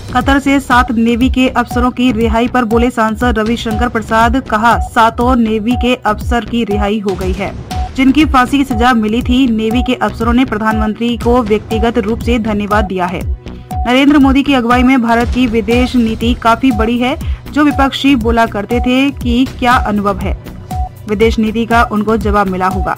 Qatar से 7 navy के अफसरों की रिहाई पर बोले सांसद रविशंकर प्रसाद, कहा 7 नेवी के अफसर की रिहाई हो गई है, जिनकी फांसी की सजा मिली थी। नेवी के अफसरों ने प्रधानमंत्री को व्यक्तिगत रूप से धन्यवाद दिया है। नरेंद्र मोदी की अगुवाई में भारत की विदेश नीति काफी बड़ी है। जो विपक्षी बोला करते थे कि क्या अनुभव है, विदेश नीति का उनको जवाब मिला होगा।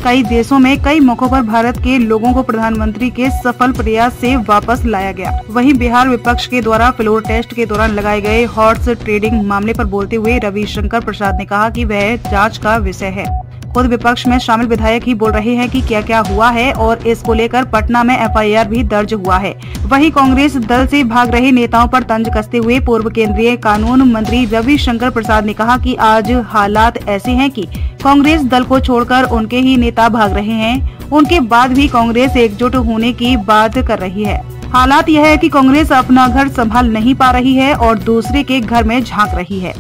कई देशों में कई मौकों पर भारत के लोगों को प्रधानमंत्री के सफल प्रयास से वापस लाया गया। वहीं बिहार विपक्ष के द्वारा फ्लोर टेस्ट के दौरान लगाए गए हॉर्स ट्रेडिंग मामले पर बोलते हुए रविशंकर प्रसाद ने कहा कि वह जांच का विषय है। खुद विपक्ष में शामिल विधायक ही बोल रहे हैं कि क्या क्या हुआ है और इसको लेकर पटना में FIR भी दर्ज हुआ है। वहीं कांग्रेस दल से भाग रहे नेताओं पर तंज कसते हुए पूर्व केंद्रीय कानून मंत्री रविशंकर प्रसाद ने कहा कि आज हालात ऐसे हैं कि कांग्रेस दल को छोड़कर उनके ही नेता भाग रहे हैं। उनके बाद भी कांग्रेस एकजुट होने की बात कर रही है। हालात यह है कि कांग्रेस अपना घर संभाल नहीं पा रही है और दूसरे के घर में झांक रही है।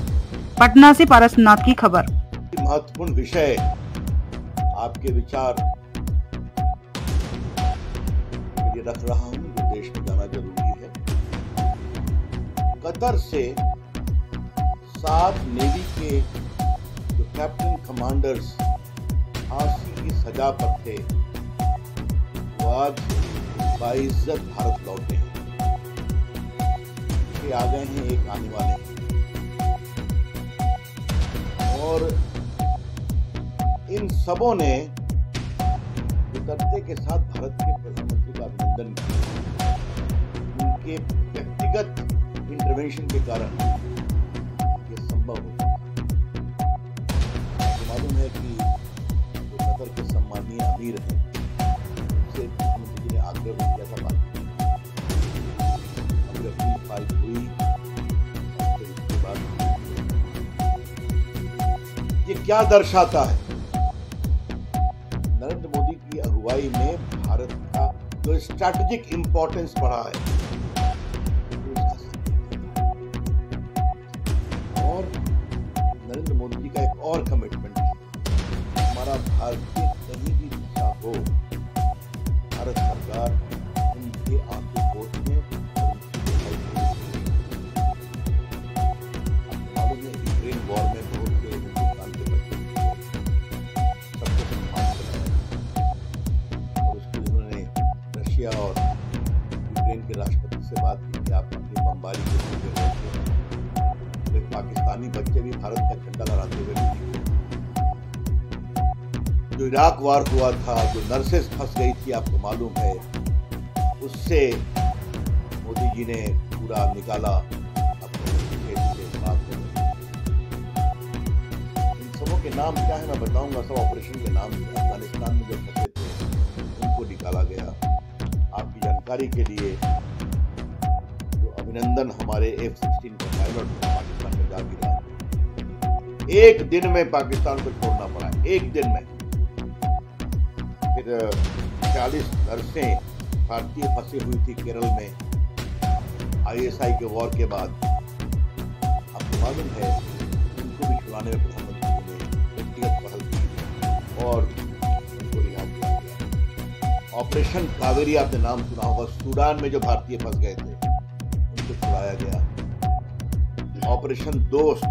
पटना से पारसनाथ की खबर। महत्वपूर्ण विषय आपके विचार के लिए रख रहा हूं, जो देश में जाना जरूरी है। कतर से 7 नेवी के जो कैप्टन कमांडर्स फांसी की सजा पर थे, वो आज बाइज्जत भारत लौटे हैं। ये आ गए हैं, एक आने वाले हैं। और इन सबों ने कृतज्ञता के साथ भारत के प्रधानमंत्री का अभिनंदन किया। उनके व्यक्तिगत इंटरवेंशन के कारण ये संभव हो सका। तो मालूम है कि जो कतर के सम्मानीय अमीर हैं, उनसे प्रधानमंत्री जी ने आग्रह किया था बात अब अपनी फाइल हुई। फिर उसके बाद ये क्या दर्शाता है? नरेंद्र मोदी की अगुवाई में भारत का जो स्ट्रैटेजिक इंपॉर्टेंस बढ़ा है, और नरेंद्र मोदी जी का एक और कमिटमेंट है, हमारा भारतीय कहीं भी दिशा हो, भारत सरकार उनके आंसू पोंछने और मालूम है यूक्रेन वॉर में बहुत से हिंदुस्तान के बच्चे सबको सम्मान कराया और उसके उन्होंने रशिया और यूक्रेन के राष्ट्रपति से बात की कि आप अपनी बमबारी के लिए तो पाकिस्तानी बच्चे भी भारत का झंडा लहराते हुए दिखे। जो इराक वार हुआ था, जो नर्सेस फंस गई थी, आपको मालूम है, उससे मोदी जी ने पूरा निकाला अपने खेत से बात। इन सबों के नाम क्या है मैं बताऊंगा, सब ऑपरेशन के नाम। अफगानिस्तान में जो फंसे थे उनको निकाला गया। आपकी जानकारी के लिए जो अभिनंदन हमारे F-16 का पायलट पाकिस्तान में जा गिरा, एक दिन में पाकिस्तान को छोड़ना पड़ा, एक दिन में। फिर 40 नर्सें भारतीय फंसी हुई थी केरल में ISI के वॉर के बाद। आपको मालूम है उनको भी छुड़ाने में प्रधानमंत्री ने व्यक्तिगत पहल की और उनको रिहा किया गया। ऑपरेशन कावेरी आपने नाम सुना होगा, सूडान में जो भारतीय फंस गए थे उनको छुड़ाया गया। ऑपरेशन दोस्त,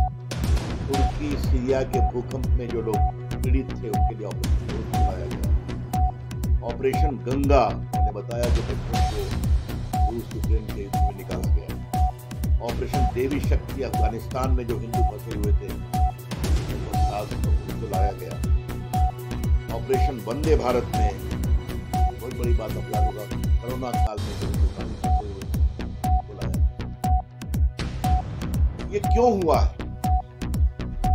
तुर्की सीरिया के भूकंप में जो लोग पीड़ित थे उनके लिए ऑपरेशन दोस्त छुड़ाया गया। ऑपरेशन गंगा, मैंने बताया, जो बच्चों को रूस यूक्रेन के युद्ध में निकाला गया। ऑपरेशन देवी शक्ति, अफगानिस्तान में जो हिंदू फंसे हुए थे उनको लाया गया। ऑपरेशन वंदे भारत में बहुत बड़ी बात अब याद होगा, कोरोना काल में जो हिंदुस्तानी फंसे हुए थे उनको लाया। ये क्यों हुआ है?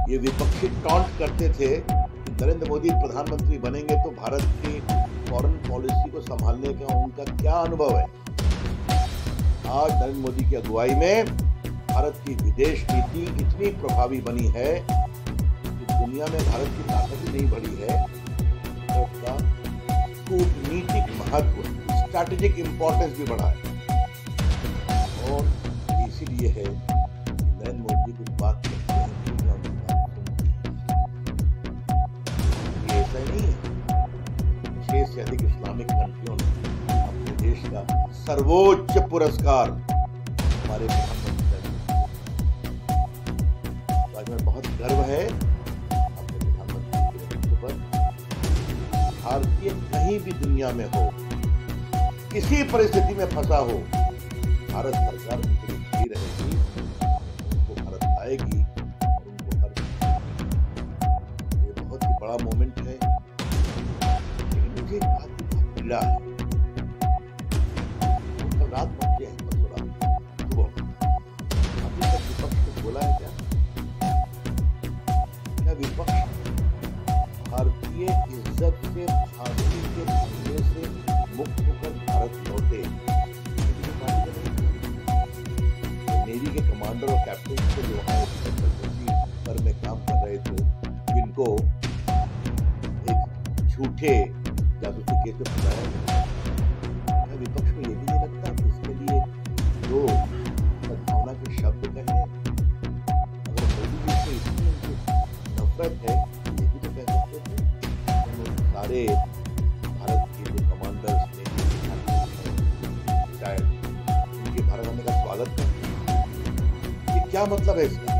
ये विपक्षी टॉन्ट करते थे कि नरेंद्र मोदी प्रधानमंत्री बनेंगे तो भारत की फॉरेन पॉलिसी को संभालने का उनका क्या अनुभव है। आज नरेंद्र मोदी की अगुवाई में भारत की विदेश नीति इतनी प्रभावी बनी है कि दुनिया में भारत की ताकत ही नहीं बढ़ी है, तो उसका कूटनीतिक महत्व, स्ट्रैटेजिक इंपॉर्टेंस भी बढ़ा है। और इसीलिए है कि नरेंद्र मोदी कुछ बात करते हैं, ये ऐसा नहीं है। 6 से अधिक इस्लामिक कंट्रियों ने अपने देश का सर्वोच्च पुरस्कार हमारे प्रधानमंत्री। आज में बहुत गर्व है अपने प्रधानमंत्री के नेतृत्व पर। भारतीय कहीं भी दुनिया में हो, किसी परिस्थिति में फंसा हो, भारत सरकार उनके लिए खड़ी रहेगी, उनको भारत आएगी और उनको हर ये बहुत ही बड़ा मोमेंट है। लेकिन मुझे एक बात की बहुत पीड़ा है। कल रात पहुंचे हैं, परसों रात सुबह अभी तक विपक्ष को बोला है क्या विपक्ष भारतीय इज्जत से, फांसी के हमले से मुक्त होकर भारत लौटे? नेवी के कमांडर और कैप्टन को जो पर में काम कर रहे थे, जिनको एक झूठे जासूसी केस में फंसाया गया, विपक्ष को ये भी नहीं लगता कि इसके लिए जो सद्भावना के शब्द कहे, अगर मोदी जी से इतनी नफरत है, ये भी तो कह सकते थे। सारे भारत के जो कमांडर्स ने शायद उनके भारत आने का स्वागत करते। ये क्या मतलब है इसका?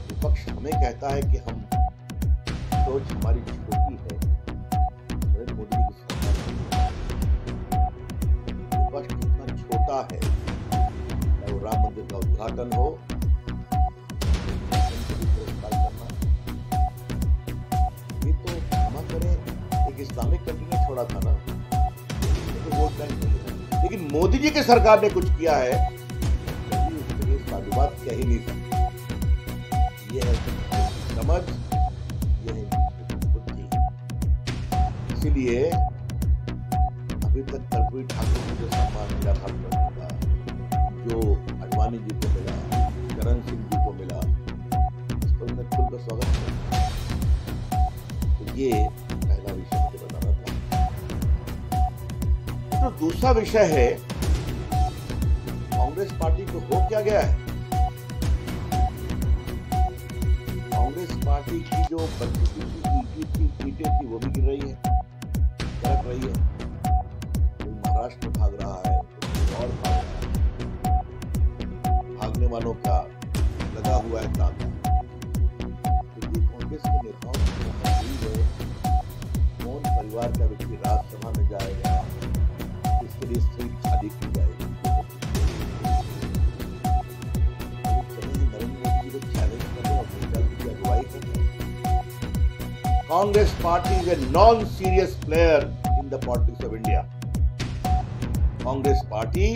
विपक्ष हमें कहता है कि हम सोच हमारी छोटी है, नरेंद्र मोदी जी की सरकार। विपक्ष कितना छोटा है, चाहे वो राम मंदिर का उद्घाटन हो, इस्लामिक कंट्री ने छोड़ा था ना, तो वोट बैंक नहीं है। लेकिन मोदी जी की सरकार ने कुछ किया है, इसका विवाद कह ही नहीं सकता। ये है समझ, ये है बुद्धि। इसीलिए अभी तक कर्पूरी ठाकुर को जो सम्मान मिला भारत का, जो अडवाणी जी को मिला, चरण सिंह जी को मिला, इस पर मैं खुलकर स्वागत करता हूं। तो ये पहला विषय मुझे बताना था। तो दूसरा विषय है, कांग्रेस पार्टी को हो क्या गया है? कांग्रेस पार्टी की जो बच्ची सीटें थी वो भी गिर रही है, फर्क रही है। कोई महाराष्ट्र में भाग रहा है, कोई और भाग रहा है। भागने वालों का लगा हुआ है तांता। क्योंकि कांग्रेस के नेताओं की परिवार का व्यक्ति राज्यसभा में जाएगा, इसके लिए सीट खाली की जाएगी। नरेंद्र मोदी को चैलेंज करने और नेताजी की अगुवाई करने। Congress party is a non serious player in the politics of India. Congress party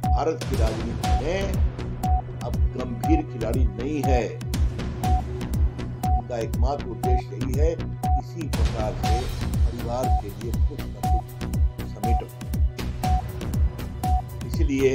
Bharat की राजनीति में अब गंभीर खिलाड़ी नहीं है। उनका एकमात्र उद्देश्य यही है, इसी प्रकार से परिवार के लिए कुछ न कुछ समेट। इसलिए